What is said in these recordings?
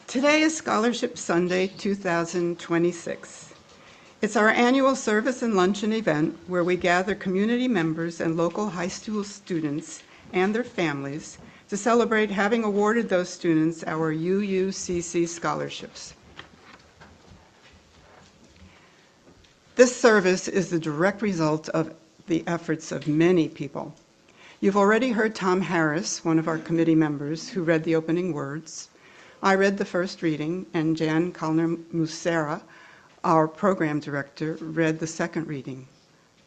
Today is Scholarship Sunday 2026. It's our annual service and luncheon event where we gather community members and local high school students and their families to celebrate having awarded those students our UUCC scholarships. This service is the direct result of the efforts of many people. You've already heard Tom Harris, one of our committee members, who read the opening words. I read the first reading, and Jan Kallner-Mussera, our program director, read the second reading,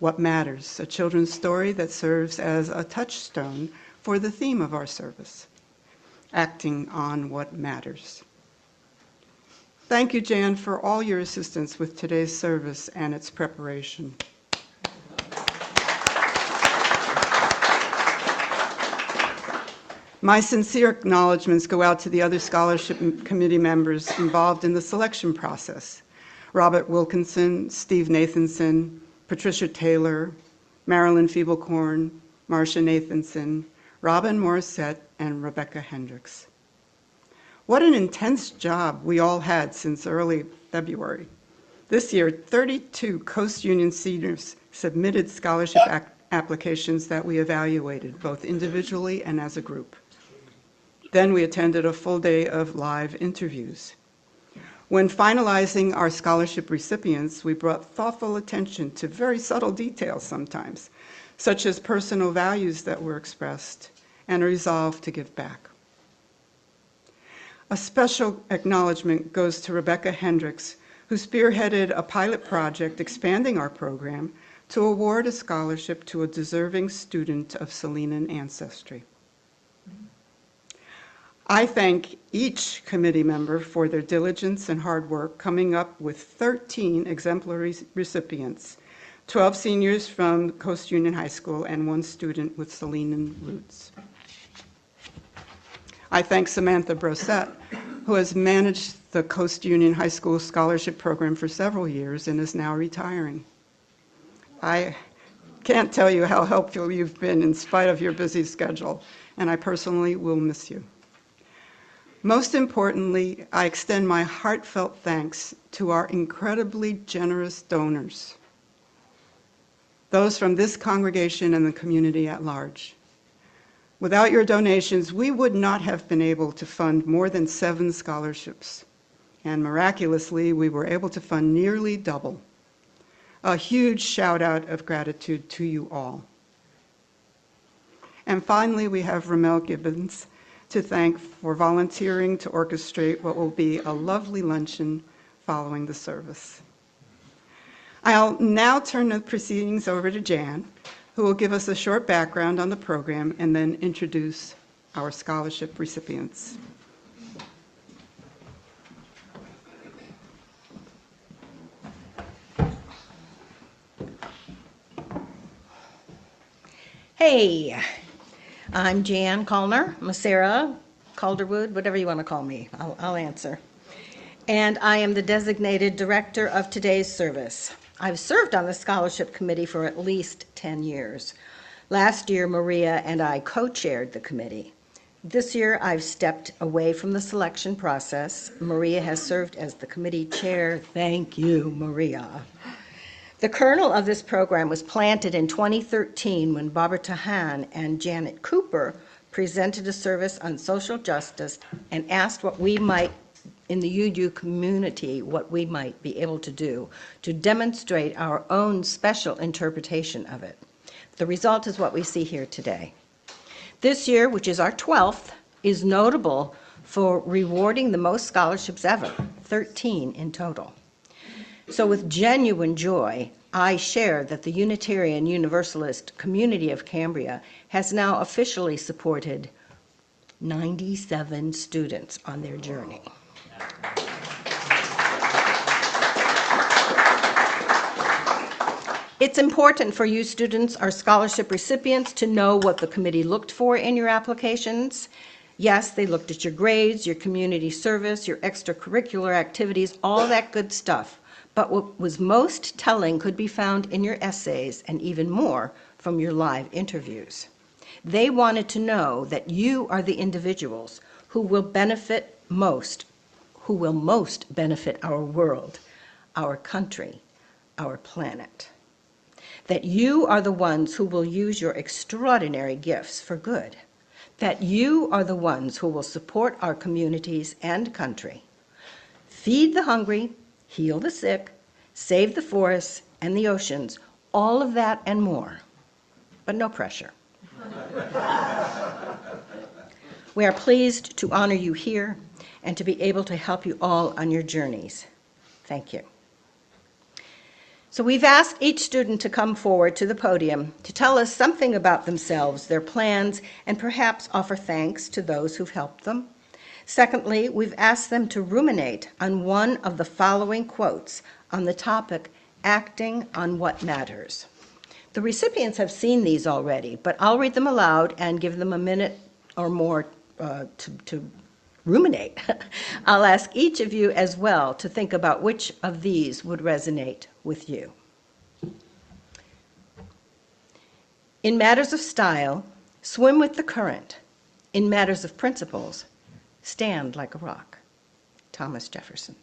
What Matters, a children's story that serves as a touchstone for the theme of our service, acting on what matters. Thank you, Jan, for all your assistance with today's service and its preparation. My sincere acknowledgments go out to the other scholarship committee members involved in the selection process. Robert Wilkinson, Steve Nathanson, Patricia Taylor, Marilyn Feeblecorn, Marcia Nathanson, Robin Morissette, and Rebecca Hendricks. What an intense job we all had since early February. This year, 32 Coast Union seniors submitted scholarship applications that we evaluated, both individually and as a group. Then we attended a full day of live interviews. When finalizing our scholarship recipients, we brought thoughtful attention to very subtle details sometimes, such as personal values that were expressed and a resolve to give back. A special acknowledgement goes to Rebecca Hendricks, who spearheaded a pilot project expanding our program to award a scholarship to a deserving student of Salinan ancestry. I thank each committee member for their diligence and hard work coming up with 13 exemplary recipients, 12 seniors from Coast Union High School and 1 student with Salinan roots. I thank Samantha Brosette, who has managed the Coast Union High School Scholarship Program for several years and is now retiring. I can't tell you how helpful you've been in spite of your busy schedule, and I personally will miss you. Most importantly, I extend my heartfelt thanks to our incredibly generous donors, those from this congregation and the community at large. Without your donations, we would not have been able to fund more than 7 scholarships, and miraculously, we were able to fund nearly double. A huge shout out of gratitude to you all. And finally, we have Ramel Gibbons to thank for volunteering to orchestrate what will be a lovely luncheon following the service. I'll now turn the proceedings over to Jan, who will give us a short background on the program and then introduce our scholarship recipients. Hey, I'm Jan Kallner-Mussera, Calderwood, whatever you want to call me, I'll answer. And I am the designated director of today's service. I've served on the scholarship committee for at least 10 years. Last year, Maria and I co-chaired the committee. This year, I've stepped away from the selection process. Maria has served as the committee chair. Thank you, Maria. The kernel of this program was planted in 2013 when Barbara Tahan and Janet Cooper presented a service on social justice and asked what we might, in the UU community, what we might be able to do to demonstrate our own special interpretation of it. The result is what we see here today. This year, which is our 12th, is notable for rewarding the most scholarships ever, 13 in total. So with genuine joy, I share that the Unitarian Universalist community of Cambria has now officially supported 97 students on their journey. It's important for you students, our scholarship recipients, to know what the committee looked for in your applications. Yes, they looked at your grades, your community service, your extracurricular activities, all that good stuff. But what was most telling could be found in your essays and even more from your live interviews. They wanted to know that you are the individuals who will benefit most, who will most benefit our world, our country, our planet. That you are the ones who will use your extraordinary gifts for good. That you are the ones who will support our communities and country. Feed the hungry, heal the sick, save the forests and the oceans, all of that and more, but no pressure. We are pleased to honor you here and to be able to help you all on your journeys. Thank you. So we've asked each student to come forward to the podium to tell us something about themselves, their plans, and perhaps offer thanks to those who've helped them. Secondly, we've asked them to ruminate on one of the following quotes on the topic, acting on what matters. The recipients have seen these already, but I'll read them aloud and give them a minute or more to ruminate. I'll ask each of you as well to think about which of these would resonate with you. In matters of style, swim with the current. In matters of principles, stand like a rock. Thomas Jefferson.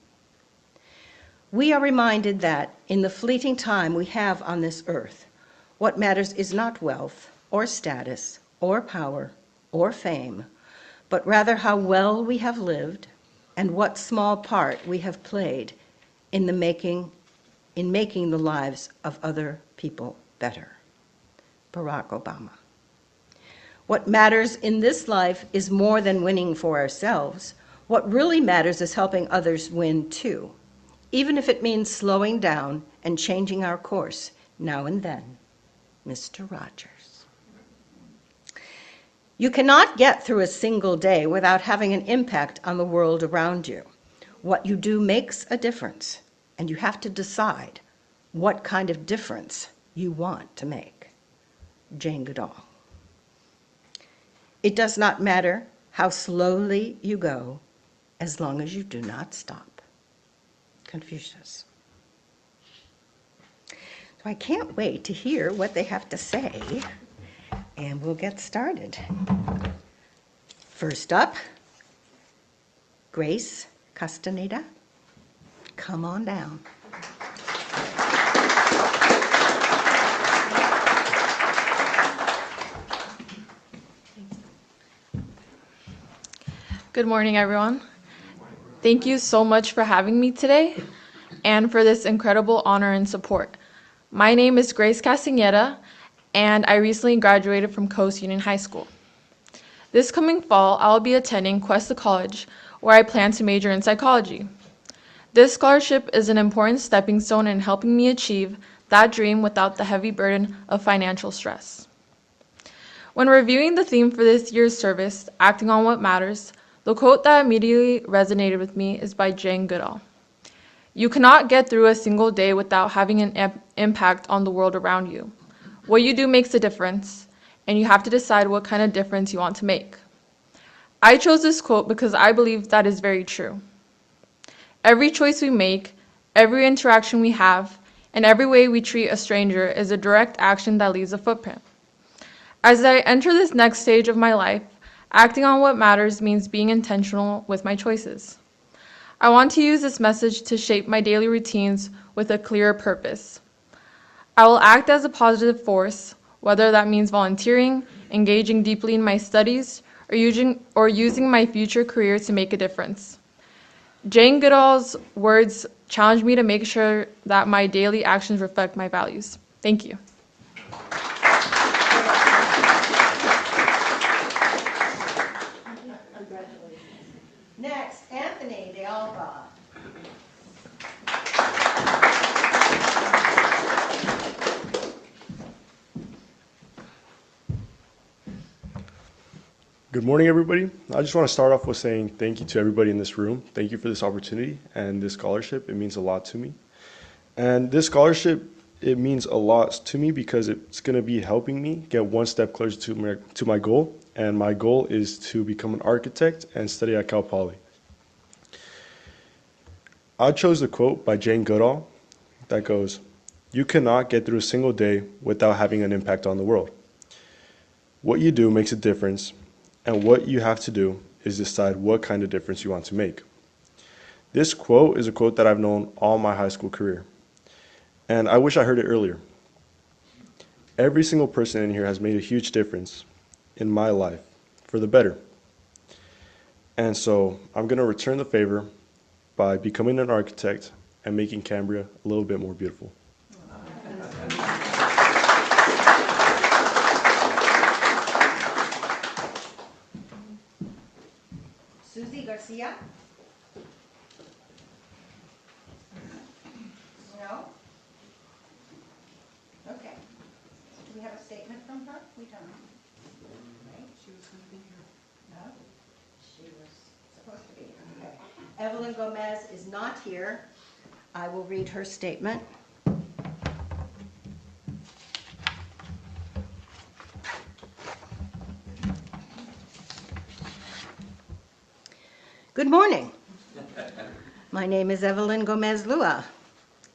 We are reminded that in the fleeting time we have on this earth, what matters is not wealth or status or power or fame, but rather how well we have lived and what small part we have played in making the lives of other people better. Barack Obama. What matters in this life is more than winning for ourselves. What really matters is helping others win too, even if it means slowing down and changing our course now and then. Mr. Rogers. You cannot get through a single day without having an impact on the world around you. What you do makes a difference, and you have to decide what kind of difference you want to make. Jane Goodall. It does not matter how slowly you go, as long as you do not stop. Confucius. So I can't wait to hear what they have to say, and we'll get started. First up, Grace Castaneda. Come on down. Good morning, everyone. Thank you so much for having me today and for this incredible honor and support. My name is Grace Castaneda, and I recently graduated from Coast Union High School. This coming fall, I'll be attending Cuesta College, where I plan to major in psychology. This scholarship is an important stepping stone in helping me achieve that dream without the heavy burden of financial stress. When reviewing the theme for this year's service, Acting on What Matters, the quote that immediately resonated with me is by Jane Goodall. You cannot get through a single day without having an impact on the world around you. What you do makes a difference, and you have to decide what kind of difference you want to make. I chose this quote because I believe that is very true. Every choice we make, every interaction we have, and every way we treat a stranger is a direct action that leaves a footprint. As I enter this next stage of my life, acting on what matters means being intentional with my choices. I want to use this message to shape my daily routines with a clearer purpose. I will act as a positive force, whether that means volunteering, engaging deeply in my studies, or using my future career to make a difference. Jane Goodall's words challenge me to make sure that my daily actions reflect my values. Thank you. Next, Anthony De Alba. Good morning, everybody. I just want to start off with saying thank you to everybody in this room. Thank you for this opportunity and this scholarship. It means a lot to me. And this scholarship, it means a lot to me because it's going to be helping me get one step closer to my goal. And my goal is to become an architect and study at Cal Poly. I chose the quote by Jane Goodall that goes, "You cannot get through a single day without having an impact on the world. What you do makes a difference, and what you have to do is decide what kind of difference you want to make." This quote is a quote that I've known all my high school career, and I wish I heard it earlier. Every single person in here has made a huge difference in my life for the better. And so I'm going to return the favor by becoming an architect and making Cambria a little bit more beautiful. Susie Garcia? No? Okay. Do we have a statement from her? We don't. Right? She was going to be here. No? She was supposed to be. Okay. Evelyn Gomez is not here. I will read her statement. Good morning. My name is Evelyn Gomez Lua.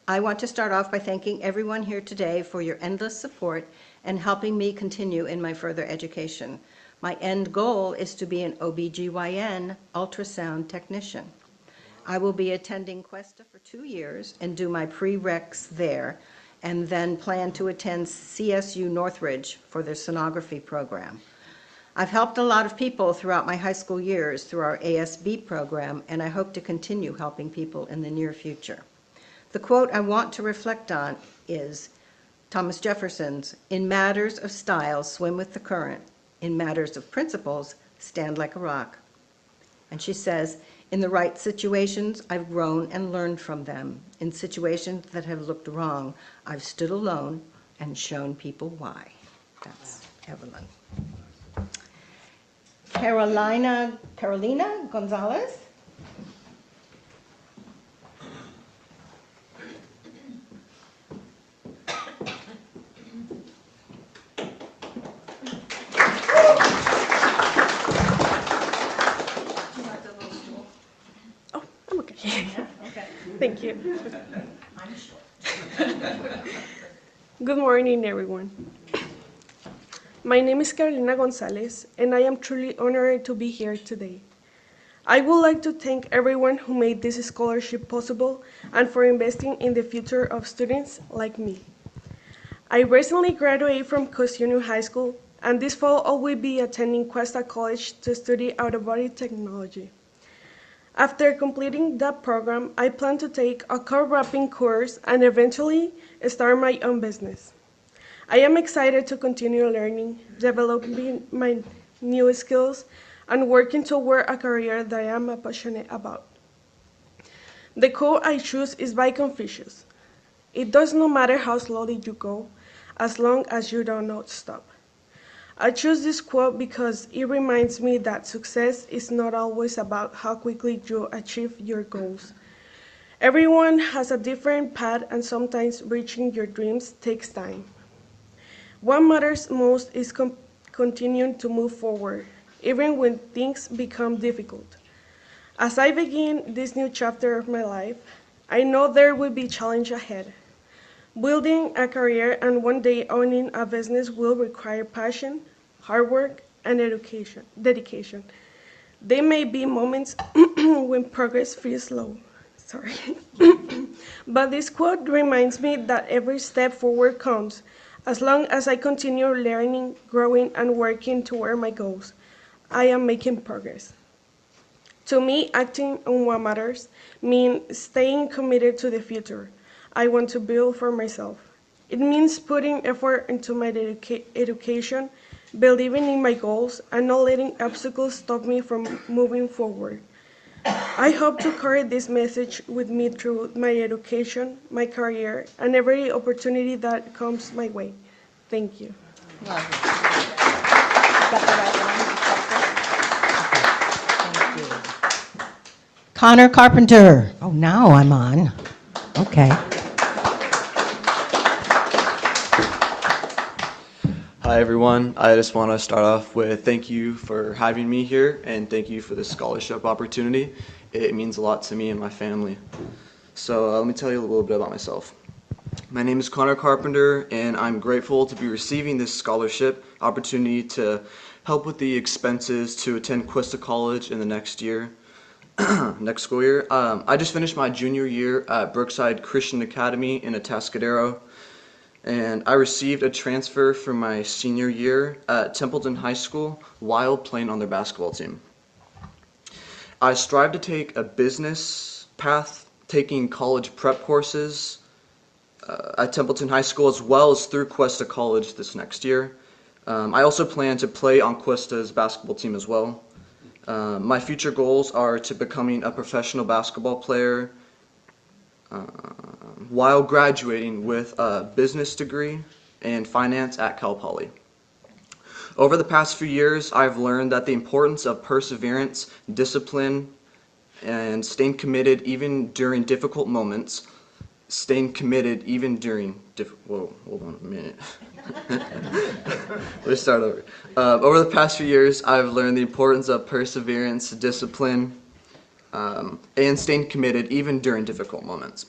I want to start off by thanking everyone here today for your endless support and helping me continue in my further education. My end goal is to be an OBGYN ultrasound technician. I will be attending Cuesta for 2 years and do my prereqs there, and then plan to attend CSU Northridge for their sonography program. I've helped a lot of people throughout my high school years through our ASB program, and I hope to continue helping people in the near future. The quote I want to reflect on is Thomas Jefferson's, "In matters of style, swim with the current. In matters of principles, stand like a rock." And she says, "In the right situations, I've grown and learned from them. In situations that have looked wrong, I've stood alone and shown people why." That's Evelyn. Carolina Gonzalez. Oh, I'm okay. Okay. Thank you. I'm short. Good morning, everyone. My name is Carolina Gonzalez, and I am truly honored to be here today. I would like to thank everyone who made this scholarship possible and for investing in the future of students like me. I recently graduated from Coast Union High School, and this fall I will be attending Cuesta College to study out-of-body technology. After completing that program, I plan to take a car wrapping course and eventually start my own business. I am excited to continue learning, developing my new skills, and working toward a career that I am passionate about. The quote I choose is by Confucius. "It does not matter how slowly you go, as long as you do not stop." I choose this quote because it reminds me that success is not always about how quickly you achieve your goals. Everyone has a different path, and sometimes reaching your dreams takes time. What matters most is continuing to move forward, even when things become difficult. As I begin this new chapter of my life, I know there will be challenges ahead. Building a career and one day owning a business will require passion, hard work, and dedication. There may be moments when progress feels slow. But this quote reminds me that every step forward counts. As long as I continue learning, growing, and working toward my goals, I am making progress. To me, acting on what matters means staying committed to the future I want to build for myself. It means putting effort into my education, believing in my goals, and not letting obstacles stop me from moving forward. I hope to carry this message with me through my education, my career, and every opportunity that comes my way. Thank you. Got the right one? Thank you. Connor Carpenter. Oh, now I'm on. Okay. Hi everyone, I just want to start off with thank you for having me here and thank you for this scholarship opportunity. It means a lot to me and my family. So let me tell you a little bit about myself. My name is Connor Carpenter and I'm grateful to be receiving this scholarship opportunity to help with the expenses to attend Cuesta College in the next year. next school year. I just finished my junior year at Brookside Christian Academy in Atascadero, and I received a transfer for my senior year at Templeton High School while playing on their basketball team. I strive to take a business path, taking college prep courses at Templeton High School as well as through Cuesta College this next year. I also plan to play on Cuesta's basketball team as well. My future goals are to becoming a professional basketball player while graduating with a business degree and finance at Cal Poly. Over the past few years, I've learned that the importance of perseverance, discipline, and staying committed even during difficult moments. Staying committed even during whoa, hold on a minute. Let's start over. Over the past few years, I've learned the importance of perseverance, discipline, and staying committed even during difficult moments.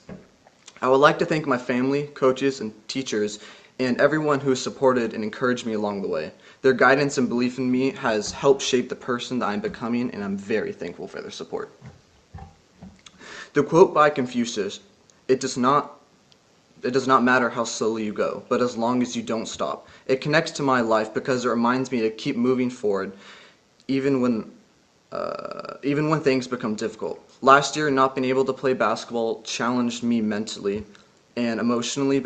I would like to thank my family, coaches, and teachers, and everyone who has supported and encouraged me along the way. Their guidance and belief in me has helped shape the person that I'm becoming, and I'm very thankful for their support. The quote by Confucius, it does not matter how slowly you go, but as long as you don't stop. It connects to my life because it reminds me to keep moving forward, even when things become difficult. Last year, not being able to play basketball challenged me mentally and emotionally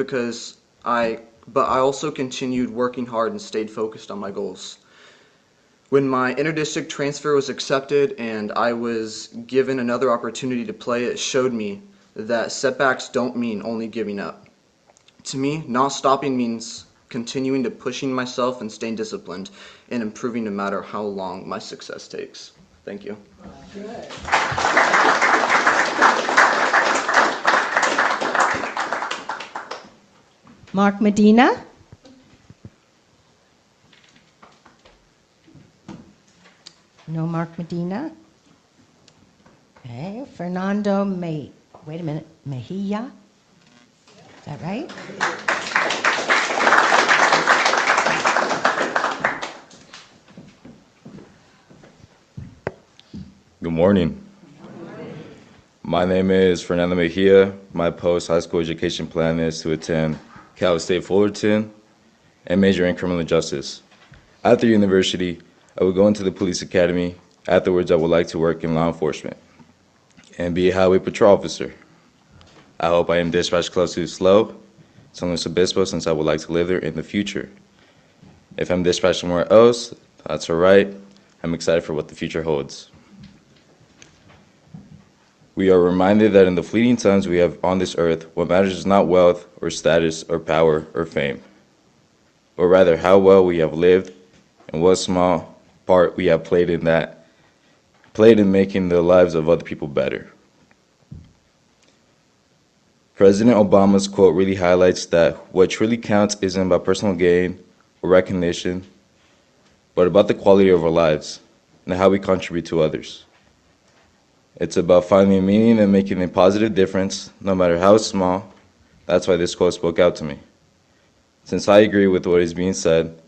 but I also continued working hard and stayed focused on my goals. When my interdistrict transfer was accepted and I was given another opportunity to play, it showed me that setbacks don't mean only giving up. To me, not stopping means continuing to pushing myself and staying disciplined and improving no matter how long my success takes. Thank you. Mark Medina. No Mark Medina. Okay, Fernando Mejia. Is that right? Good morning. My name is Fernando Mejia. My post-high school education plan is to attend Cal State Fullerton and major in criminal justice. After university, I would go into the police academy. Afterwards, I would like to work in law enforcement and be a highway patrol officer. I hope I am dispatched close to the slope, San Luis Obispo, since I would like to live there in the future. If I'm dispatched somewhere else, that's all right. I'm excited for what the future holds. We are reminded that in the fleeting times we have on this earth, what matters is not wealth or status or power or fame, but rather how well we have lived and what small part we have played in making the lives of other people better. President Obama's quote really highlights that what truly counts isn't about personal gain or recognition, but about the quality of our lives and how we contribute to others. It's about finding meaning and making a positive difference, no matter how small. That's why this quote spoke out to me. Since I agree with what is being said,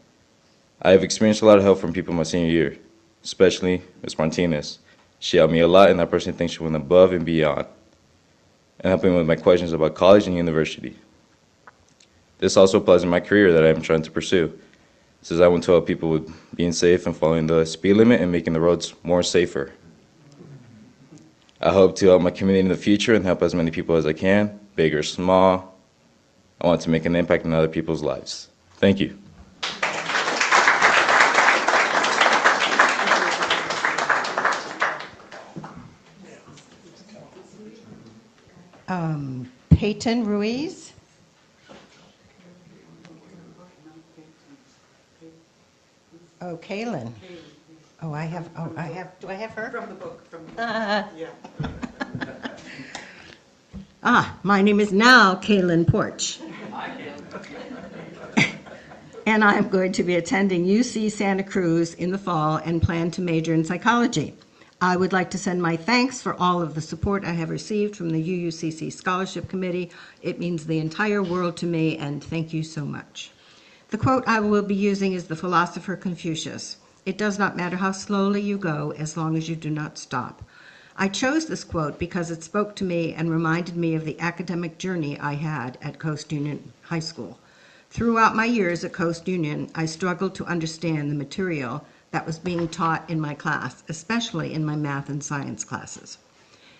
I have experienced a lot of help from people in my senior year, especially Ms. Martinez. She helped me a lot, and I personally think she went above and beyond, and helping me with my questions about college and university. This also applies in my career that I am trying to pursue, since I want to help people with being safe and following the speed limit and making the roads more safer. I hope to help my community in the future and help as many people as I can, big or small. I want to make an impact in other people's lives. Thank you. Peyton Ruiz. Oh, Kaylin. Do I have her? From the book, yeah. My name is now Kaylin Porch. And I'm going to be attending UC Santa Cruz in the fall and plan to major in psychology. I would like to send my thanks for all of the support I have received from the UUCC Scholarship Committee. It means the entire world to me, and thank you so much. The quote I will be using is the philosopher Confucius. It does not matter how slowly you go as long as you do not stop. I chose this quote because it spoke to me and reminded me of the academic journey I had at Coast Union High School. Throughout my years at Coast Union, I struggled to understand the material that was being taught in my class, especially in my math and science classes.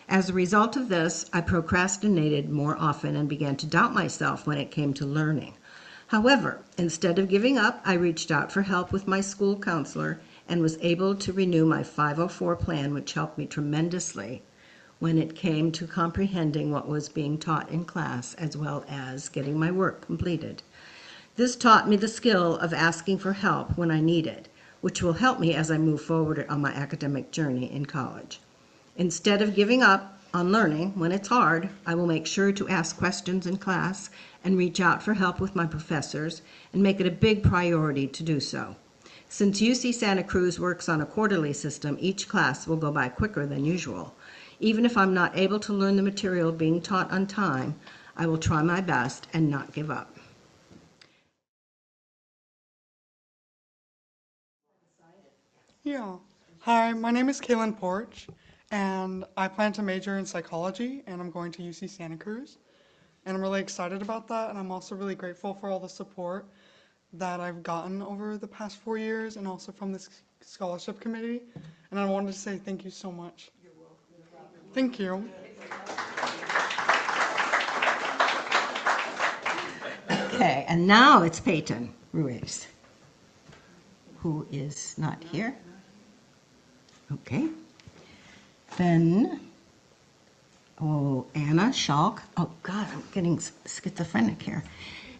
As a result of this, I procrastinated more often and began to doubt myself when it came to learning. However, instead of giving up, I reached out for help with my school counselor and was able to renew my 504 plan, which helped me tremendously when it came to comprehending what was being taught in class as well as getting my work completed. This taught me the skill of asking for help when I need it, which will help me as I move forward on my academic journey in college. Instead of giving up on learning when it's hard, I will make sure to ask questions in class and reach out for help with my professors and make it a big priority to do so. Since UC Santa Cruz works on a quarterly system, each class will go by quicker than usual. Even if I'm not able to learn the material being taught on time, I will try my best and not give up. Yeah. Hi, my name is Kaylin Porch, and I plan to major in psychology, and I'm going to UC Santa Cruz. And I'm really excited about that, and I'm also really grateful for all the support that I've gotten over the past 4 years, and also from this scholarship committee. And I wanted to say thank you so much. You're welcome. Thank you. Okay, and now it's Peyton Ruiz, who is not here. Okay. Then, Anna Schalk. Oh, God, I'm getting schizophrenic here.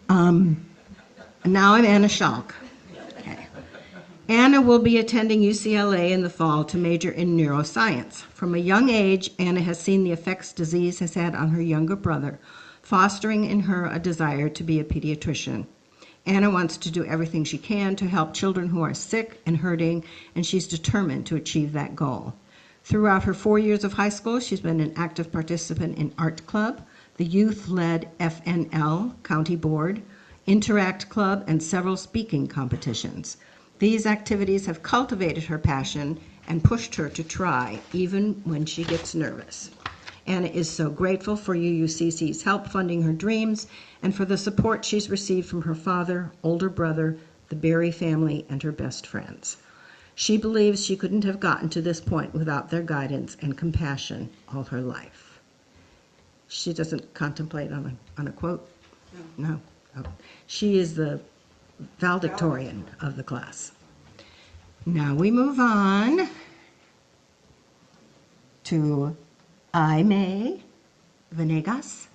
Now I'm Anna Schalk. Okay. Anna will be attending UCLA in the fall to major in neuroscience. From a young age, Anna has seen the effects disease has had on her younger brother, fostering in her a desire to be a pediatrician. Anna wants to do everything she can to help children who are sick and hurting, and she's determined to achieve that goal. Throughout her 4 years of high school, she's been an active participant in Art Club, the youth-led FNL County Board, Interact Club, and several speaking competitions. These activities have cultivated her passion and pushed her to try, even when she gets nervous. Anna is so grateful for UUCC's help funding her dreams and for the support she's received from her father, older brother, the Berry family, and her best friends. She believes she couldn't have gotten to this point without their guidance and compassion all her life. She doesn't contemplate on a quote? No. Oh. She is the valedictorian of the class. Now we move on to Aimee Venegas.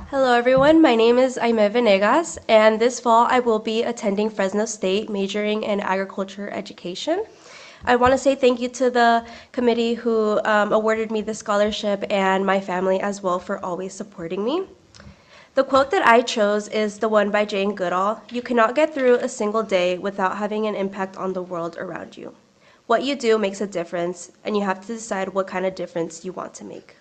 Hello everyone, my name is Aimee Venegas, and this fall I will be attending Fresno State, majoring in agriculture education. I want to say thank you to the committee who awarded me the scholarship and my family as well for always supporting me. The quote that I chose is the one by Jane Goodall: "You cannot get through a single day without having an impact on the world around you. What you do makes a difference, and you have to decide what kind of difference you want to make."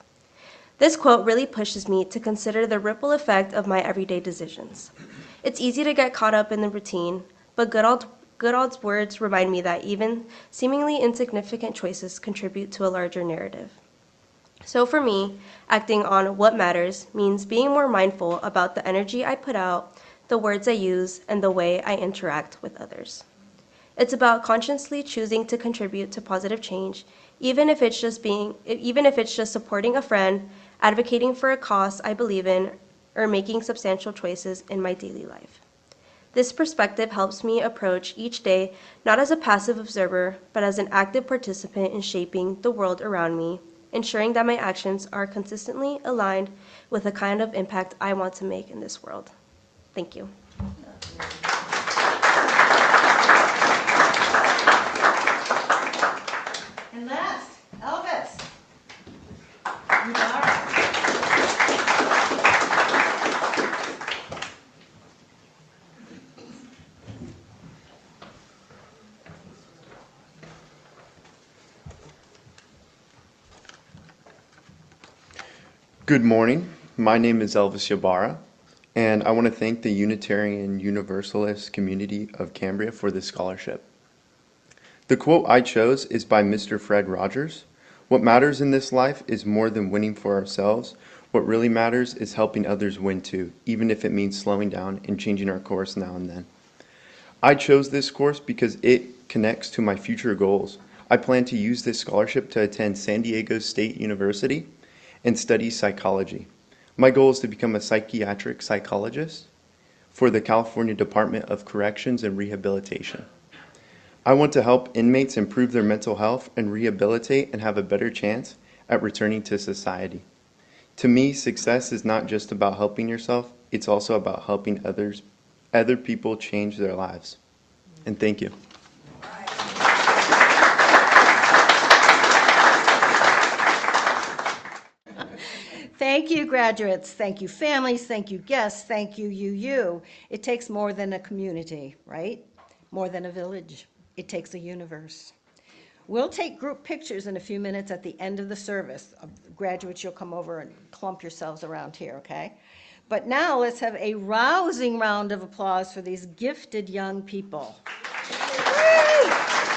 This quote really pushes me to consider the ripple effect of my everyday decisions. It's easy to get caught up in the routine, but Goodall's words remind me that even seemingly insignificant choices contribute to a larger narrative. So for me, acting on what matters means being more mindful about the energy I put out, the words I use, and the way I interact with others. It's about consciously choosing to contribute to positive change, even if it's just supporting a friend, advocating for a cause I believe in, or making substantial choices in my daily life. This perspective helps me approach each day not as a passive observer, but as an active participant in shaping the world around me, ensuring that my actions are consistently aligned with the kind of impact I want to make in this world. Thank you. And last, Elvis. Good morning. My name is Elvis Ybarra. And I want to thank the Unitarian Universalist community of Cambria for this scholarship. The quote I chose is by Mr. Fred Rogers. What matters in this life is more than winning for ourselves. What really matters is helping others win too, even if it means slowing down and changing our course now and then. I chose this course because it connects to my future goals. I plan to use this scholarship to attend San Diego State University and study psychology. My goal is to become a psychiatric psychologist for the California Department of Corrections and Rehabilitation. I want to help inmates improve their mental health and rehabilitate and have a better chance at returning to society. To me, success is not just about helping yourself, it's also about helping other people change their lives. And thank you. Thank you, graduates. Thank you, families. Thank you, guests. Thank you, you. It takes more than a community, right? More than a village. It takes a universe. We'll take group pictures in a few minutes at the end of the service. Graduates, you'll come over and clump yourselves around here, okay? But now let's have a rousing round of applause for these gifted young people. Woo!